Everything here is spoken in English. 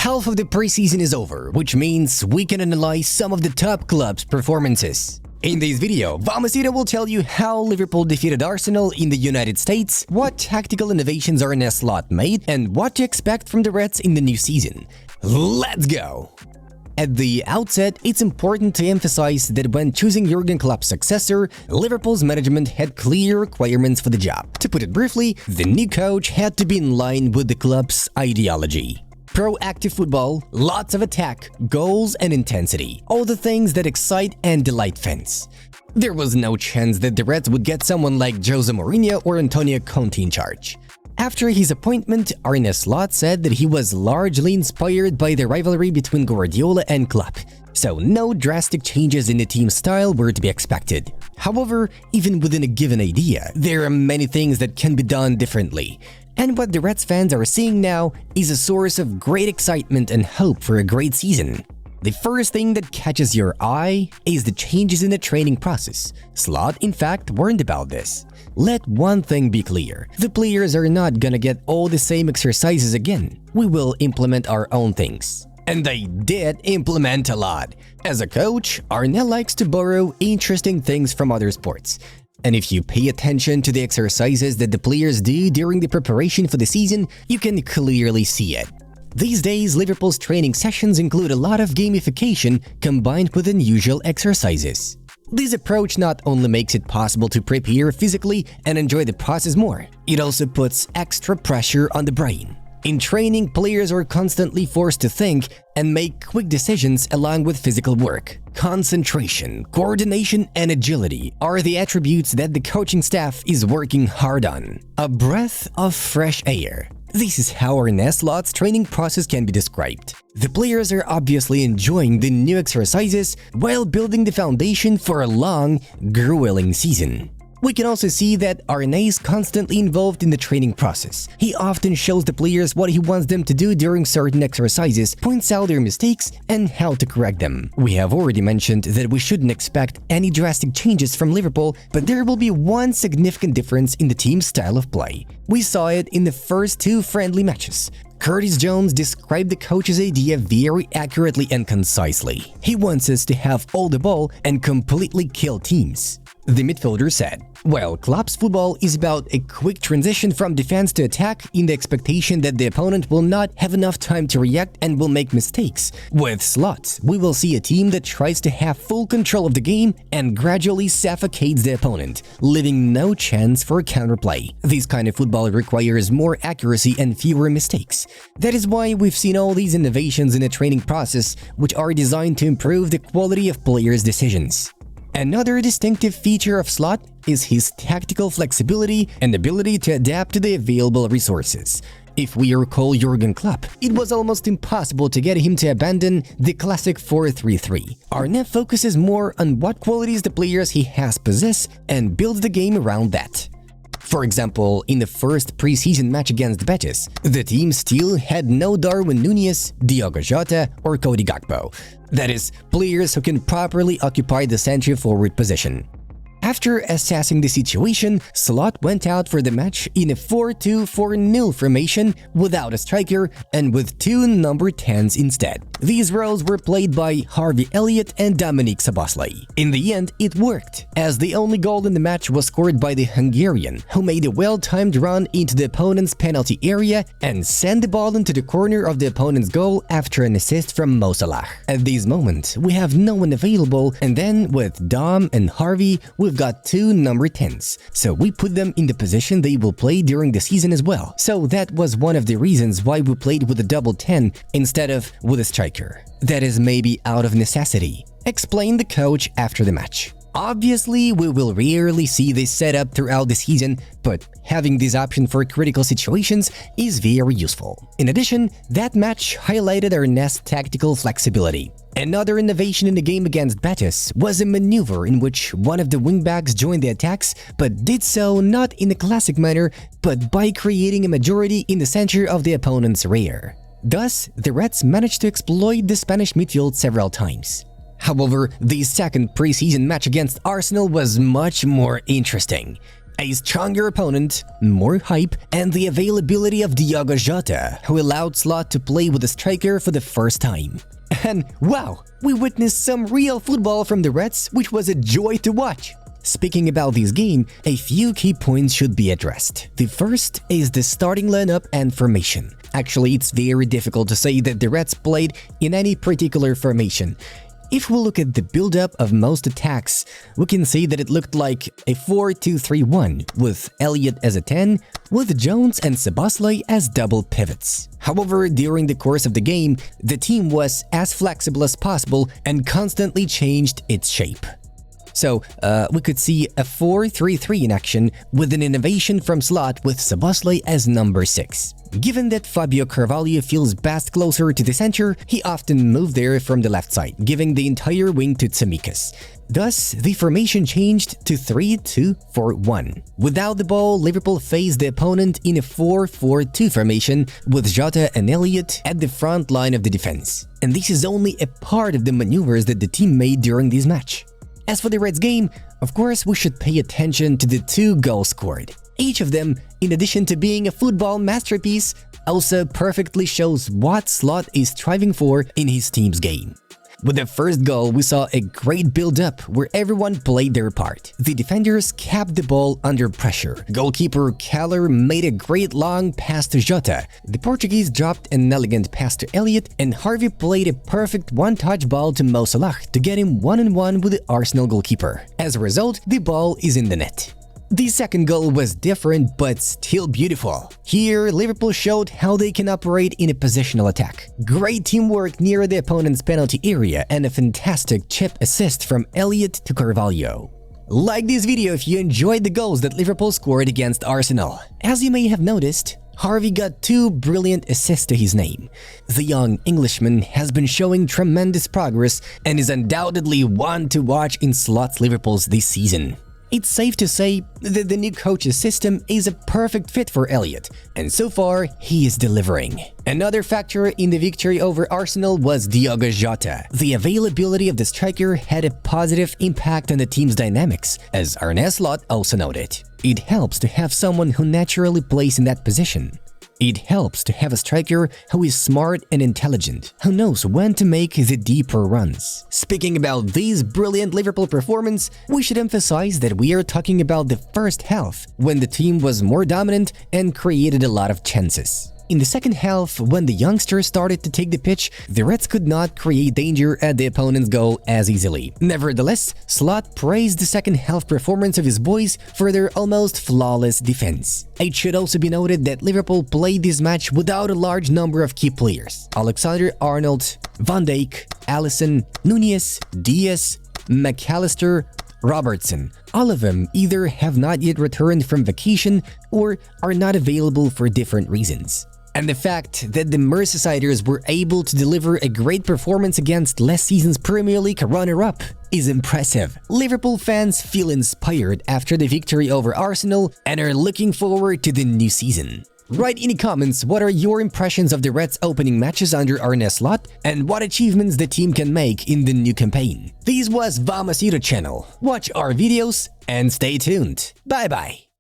Half of the preseason is over, which means we can analyze some of the top clubs' performances. In this video, Vamosito will tell you how Liverpool defeated Arsenal in the United States, what tactical innovations Arne Slot made, and what to expect from the Reds in the new season. Let's go! At the outset, it's important to emphasize that when choosing Jurgen Klopp's successor, Liverpool's management had clear requirements for the job. To put it briefly, the new coach had to be in line with the club's ideology. Proactive football, lots of attack, goals and intensity. All the things that excite and delight fans. There was no chance that the Reds would get someone like Jose Mourinho or Antonio Conte in charge. After his appointment, Arne Slot said that he was largely inspired by the rivalry between Guardiola and Klopp, so no drastic changes in the team's style were to be expected. However, even within a given idea, there are many things that can be done differently. And what the Reds fans are seeing now is a source of great excitement and hope for a great season. The first thing that catches your eye is the changes in the training process. Slot, in fact, warned about this. Let one thing be clear, the players are not gonna get all the same exercises again. We will implement our own things. And they did implement a lot. As a coach, Arne likes to borrow interesting things from other sports. And if you pay attention to the exercises that the players do during the preparation for the season, you can clearly see it. These days, Liverpool's training sessions include a lot of gamification combined with unusual exercises. This approach not only makes it possible to prepare physically and enjoy the process more, it also puts extra pressure on the brain. In training, players are constantly forced to think and make quick decisions along with physical work. Concentration, coordination, and agility are the attributes that the coaching staff is working hard on. A breath of fresh air. This is how Arne Slot's training process can be described. The players are obviously enjoying the new exercises while building the foundation for a long, grueling season. We can also see that Arne is constantly involved in the training process. He often shows the players what he wants them to do during certain exercises, points out their mistakes, and how to correct them. We have already mentioned that we shouldn't expect any drastic changes from Liverpool, but there will be one significant difference in the team's style of play. We saw it in the first two friendly matches. Curtis Jones described the coach's idea very accurately and concisely. He wants us to have all the ball and completely kill teams. The midfielder said, "While Klopp's football is about a quick transition from defense to attack in the expectation that the opponent will not have enough time to react and will make mistakes, with Slot, we will see a team that tries to have full control of the game and gradually suffocates the opponent, leaving no chance for counterplay. This kind of football requires more accuracy and fewer mistakes. That is why we've seen all these innovations in the training process, which are designed to improve the quality of players' decisions." Another distinctive feature of Slot is his tactical flexibility and ability to adapt to the available resources. If we recall Jurgen Klopp, it was almost impossible to get him to abandon the classic 4-3-3. Arne focuses more on what qualities the players he has possess and builds the game around that. For example, in the first preseason match against Betis, the team still had no Darwin Núñez, Diogo Jota, or Cody Gakpo. That is, players who can properly occupy the central forward position. After assessing the situation, Slot went out for the match in a 4-2-4-0 formation without a striker and with two number 10s instead. These roles were played by Harvey Elliott and Dominic Szoboszlai. In the end, it worked, as the only goal in the match was scored by the Hungarian, who made a well-timed run into the opponent's penalty area and sent the ball into the corner of the opponent's goal after an assist from Mo Salah. At this moment, we have no one available, and then with Dom and Harvey, we've got two number 10s, so we put them in the position they will play during the season as well. So that was one of the reasons why we played with a double 10 instead of with a striker. That is maybe out of necessity, explained the coach after the match. Obviously, we will rarely see this setup throughout the season, but having this option for critical situations is very useful. In addition, that match highlighted Arne's tactical flexibility. Another innovation in the game against Betis was a maneuver in which one of the wingbacks joined the attacks, but did so not in a classic manner, but by creating a majority in the center of the opponent's rear. Thus, the Reds managed to exploit the Spanish midfield several times. However, the second preseason match against Arsenal was much more interesting. A stronger opponent, more hype, and the availability of Diogo Jota, who allowed Slot to play with a striker for the first time. And wow, we witnessed some real football from the Reds, which was a joy to watch. Speaking about this game, a few key points should be addressed. The first is the starting lineup and formation. Actually, it's very difficult to say that the Reds played in any particular formation. If we look at the build-up of most attacks, we can see that it looked like a 4-2-3-1, with Elliott as a 10, with Jones and Szoboszlai as double pivots. However, during the course of the game, the team was as flexible as possible and constantly changed its shape. So, we could see a 4-3-3 in action with an innovation from Slot with Szoboszlai as number 6. Given that Fabio Carvalho feels best closer to the center, he often moved there from the left side, giving the entire wing to Tsimikas. Thus, the formation changed to 3-2-4-1. Without the ball, Liverpool faced the opponent in a 4-4-2 formation with Jota and Elliott at the front line of the defense. And this is only a part of the maneuvers that the team made during this match. As for the Reds game, of course we should pay attention to the 2 goals scored. Each of them, in addition to being a football masterpiece, also perfectly shows what Slot is striving for in his team's game. With the first goal, we saw a great build-up where everyone played their part. The defenders kept the ball under pressure. Goalkeeper Keller made a great long pass to Jota. The Portuguese dropped an elegant pass to Elliott, and Harvey played a perfect one-touch ball to Mo Salah to get him one-on-one with the Arsenal goalkeeper. As a result, the ball is in the net. The second goal was different, but still beautiful. Here, Liverpool showed how they can operate in a positional attack. Great teamwork near the opponent's penalty area and a fantastic chip assist from Elliott to Carvalho. Like this video if you enjoyed the goals that Liverpool scored against Arsenal. As you may have noticed, Harvey got 2 brilliant assists to his name. The young Englishman has been showing tremendous progress and is undoubtedly one to watch in Slot's Liverpools this season. It's safe to say that the new coach's system is a perfect fit for Elliott, and so far he is delivering. Another factor in the victory over Arsenal was Diogo Jota. The availability of the striker had a positive impact on the team's dynamics, as Arne Slot also noted. It helps to have someone who naturally plays in that position. It helps to have a striker who is smart and intelligent, who knows when to make the deeper runs. Speaking about this brilliant Liverpool performance, we should emphasize that we are talking about the first half, when the team was more dominant and created a lot of chances. In the second half, when the youngsters started to take the pitch, the Reds could not create danger at the opponent's goal as easily. Nevertheless, Slot praised the second half performance of his boys for their almost flawless defense. It should also be noted that Liverpool played this match without a large number of key players. Alexander-Arnold, Van Dijk, Alisson, Nunez, Diaz, McAllister, Robertson. All of them either have not yet returned from vacation or are not available for different reasons. And the fact that the Merseysiders were able to deliver a great performance against last season's Premier League runner-up is impressive. Liverpool fans feel inspired after the victory over Arsenal and are looking forward to the new season. Write in the comments what are your impressions of the Reds' opening matches under Arne Slot and what achievements the team can make in the new campaign. This was Vamosito channel. Watch our videos and stay tuned. Bye bye.